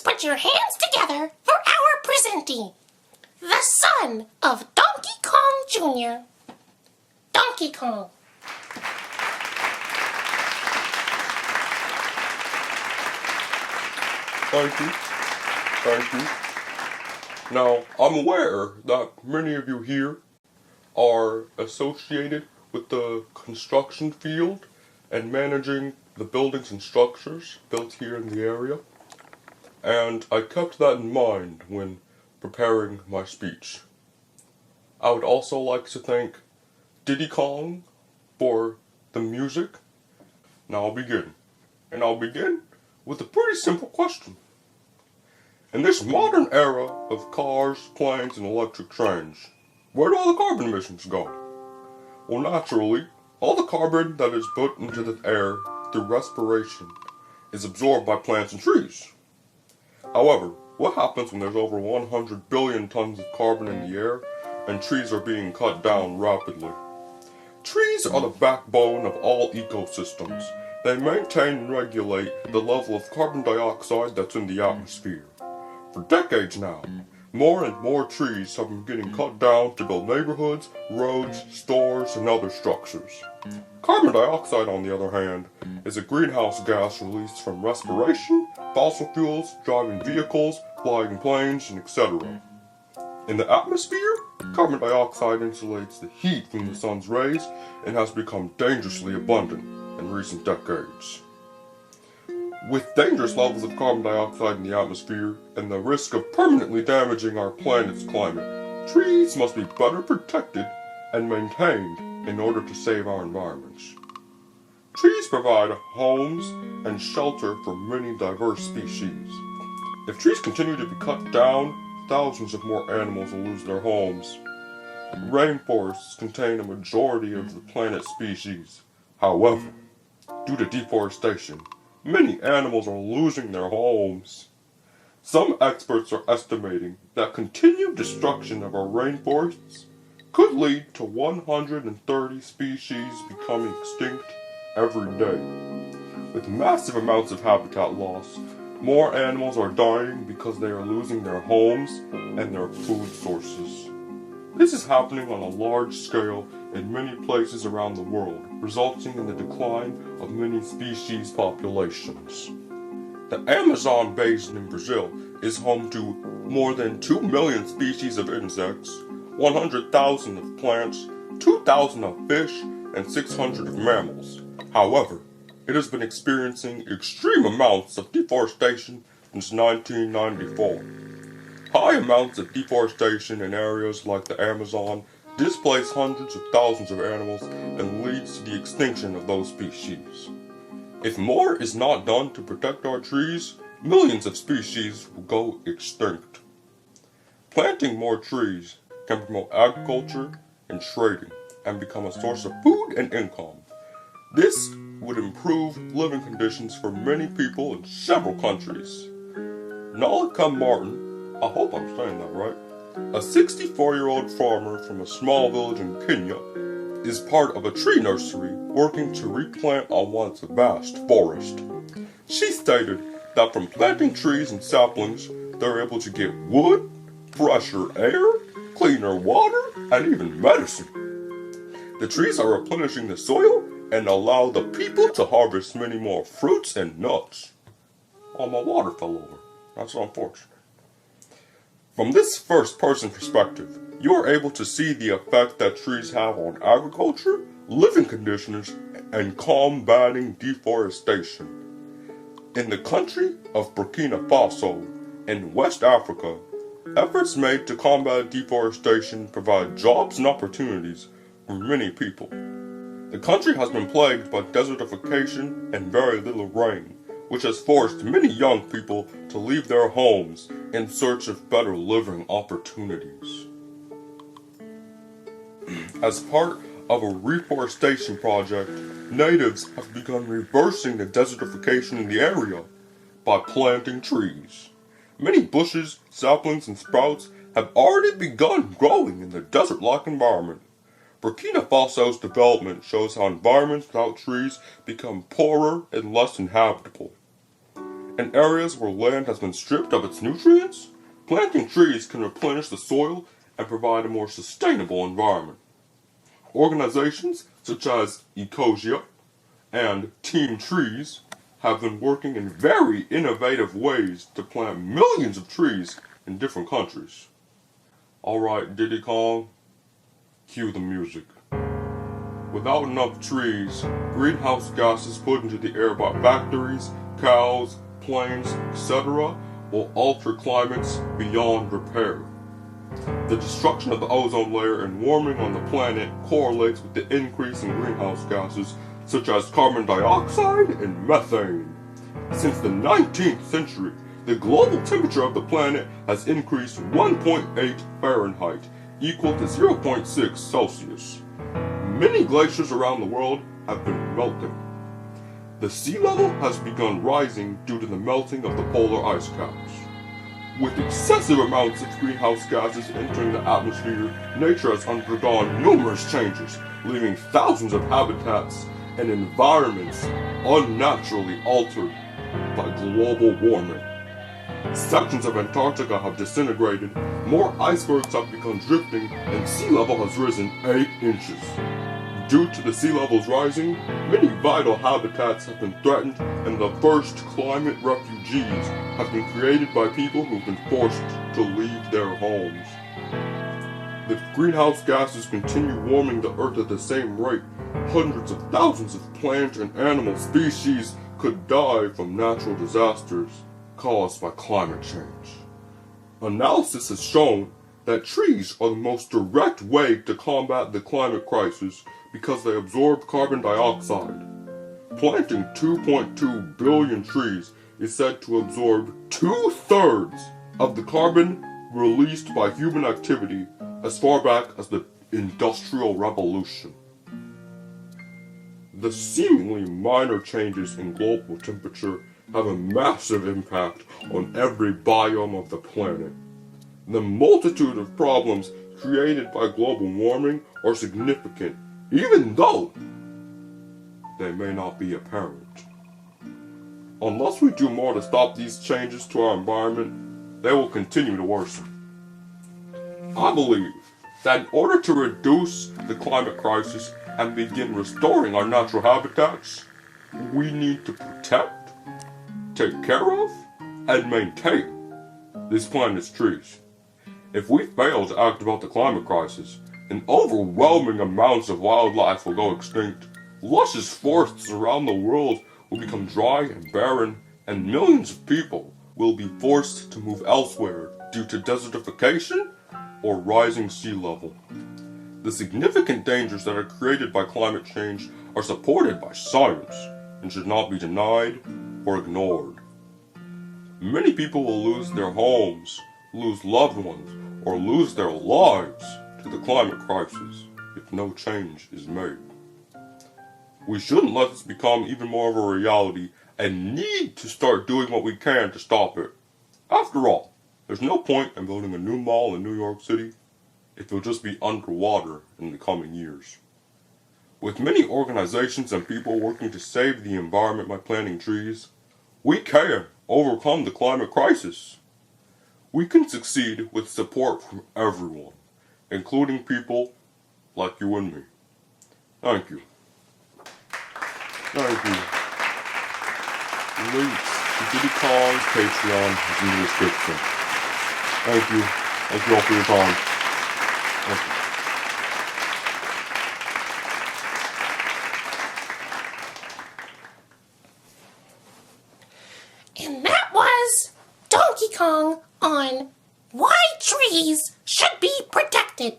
put your hands together for our presentee, the son of Donkey Kong Jr., Donkey Kong. Thank you. Now, I'm aware that many of you here are associated with the construction field and managing the buildings and structures built here in the area. And I kept that in mind when preparing my speech. I would also like to thank Diddy Kong for the music. Now I'll begin. And I'll begin with a pretty simple question. In this modern era of cars, planes, and electric trains, where do all the carbon emissions go? Well, naturally, all the carbon that is put into the air through respiration is absorbed by plants and trees. However, what happens when there's over 100 billion tons of carbon in the air and trees are being cut down rapidly? Trees are the backbone of all ecosystems. They maintain and regulate the level of carbon dioxide that's in the atmosphere. For decades now, more and more trees have been getting cut down to build neighborhoods, roads, stores, and other structures. Carbon dioxide, on the other hand, is a greenhouse gas released from respiration, fossil fuels, driving vehicles, flying planes, and etc. In the atmosphere, carbon dioxide insulates the heat from the sun's rays and has become dangerously abundant in recent decades. With dangerous levels of carbon dioxide in the atmosphere and the risk of permanently damaging our planet's climate, trees must be better protected and maintained in order to save our environments. Trees provide homes and shelter for many diverse species. If trees continue to be cut down, thousands of more animals will lose their homes. Rainforests contain a majority of the planet's species. However, due to deforestation, many animals are losing their homes. Some experts are estimating that continued destruction of our rainforests could lead to 130 species becoming extinct every day. With massive amounts of habitat loss, more animals are dying because they are losing their homes and their food sources. This is happening on a large scale in many places around the world, resulting in the decline of many species populations. The Amazon basin in Brazil is home to more than 2 million species of insects, 100,000 of plants, 2,000 of fish, and 600 of mammals. However, it has been experiencing extreme amounts of deforestation since 1994. High amounts of deforestation in areas like the Amazon displace hundreds of thousands of animals and leads to the extinction of those species. If more is not done to protect our trees, millions of species will go extinct. Planting more trees can promote agriculture and trading and become a source of food and income. This would improve living conditions for many people in several countries. Nalika Martin, I hope I'm saying that right, a 64-year-old farmer from a small village in Kenya, is part of a tree nursery working to replant a once vast forest. She stated that from planting trees and saplings, they're able to get wood, fresher air, cleaner water, and even medicine. The trees are replenishing the soil and allow the people to harvest many more fruits and nuts. Oh, my water fell over. That's unfortunate. From this first-person perspective, you are able to see the effect that trees have on agriculture, living conditions, and combating deforestation. In the country of Burkina Faso in West Africa, efforts made to combat deforestation provide jobs and opportunities for many people. The country has been plagued by desertification and very little rain, which has forced many young people to leave their homes in search of better living opportunities. As part of a reforestation project, natives have begun reversing the desertification in the area by planting trees. Many bushes, saplings, and sprouts have already begun growing in the desert-like environment. Burkina Faso's development shows how environments without trees become poorer and less inhabitable. In areas where land has been stripped of its nutrients, planting trees can replenish the soil and provide a more sustainable environment. Organizations such as Ecosia and Team Trees have been working in very innovative ways to plant millions of trees in different countries. Alright, Diddy Kong, cue the music. Without enough trees, greenhouse gases put into the air by factories, cows, planes, etc. will alter climates beyond repair. The destruction of the ozone layer and warming on the planet correlates with the increase in greenhouse gases such as carbon dioxide and methane. Since the 19th century, the global temperature of the planet has increased 1.8 Fahrenheit, equal to 0.6 Celsius. Many glaciers around the world have been melting. The sea level has begun rising due to the melting of the polar ice caps. With excessive amounts of greenhouse gases entering the atmosphere, nature has undergone numerous changes, leaving thousands of habitats and environments unnaturally altered by global warming. Sections of Antarctica have disintegrated, more icebergs have begun drifting, and sea level has risen 8 inches. Due to the sea levels rising, many vital habitats have been threatened, and the first climate refugees have been created by people who've been forced to leave their homes. If greenhouse gases continue warming the Earth at the same rate, hundreds of thousands of plant and animal species could die from natural disasters caused by climate change. Analysis has shown that trees are the most direct way to combat the climate crisis because they absorb carbon dioxide. Planting 2.2 billion trees is said to absorb 2/3 of the carbon released by human activity as far back as the Industrial Revolution. The seemingly minor changes in global temperature have a massive impact on every biome of the planet. The multitude of problems created by global warming are significant, even though they may not be apparent. Unless we do more to stop these changes to our environment, they will continue to worsen. I believe that in order to reduce the climate crisis and begin restoring our natural habitats, we need to protect, take care of, and maintain this planet's trees. If we fail to act about the climate crisis, then overwhelming amounts of wildlife will go extinct, luscious forests around the world will become dry and barren, and millions of people will be forced to move elsewhere due to desertification or rising sea level. The significant dangers that are created by climate change are supported by science and should not be denied or ignored. Many people will lose their homes, lose loved ones, or lose their lives to the climate crisis if no change is made. We shouldn't let this become even more of a reality and need to start doing what we can to stop it. After all, there's no point in building a new mall in New York City if it'll just be underwater in the coming years. With many organizations and people working to save the environment by planting trees, we can overcome the climate crisis. We can succeed with support from everyone, including people like you and me. Thank you. Thank you. Links to Diddy Kong's Patreon is in the description. Thank you. Thank you all for your time. Thank And that was Donkey Kong on why trees should be protected.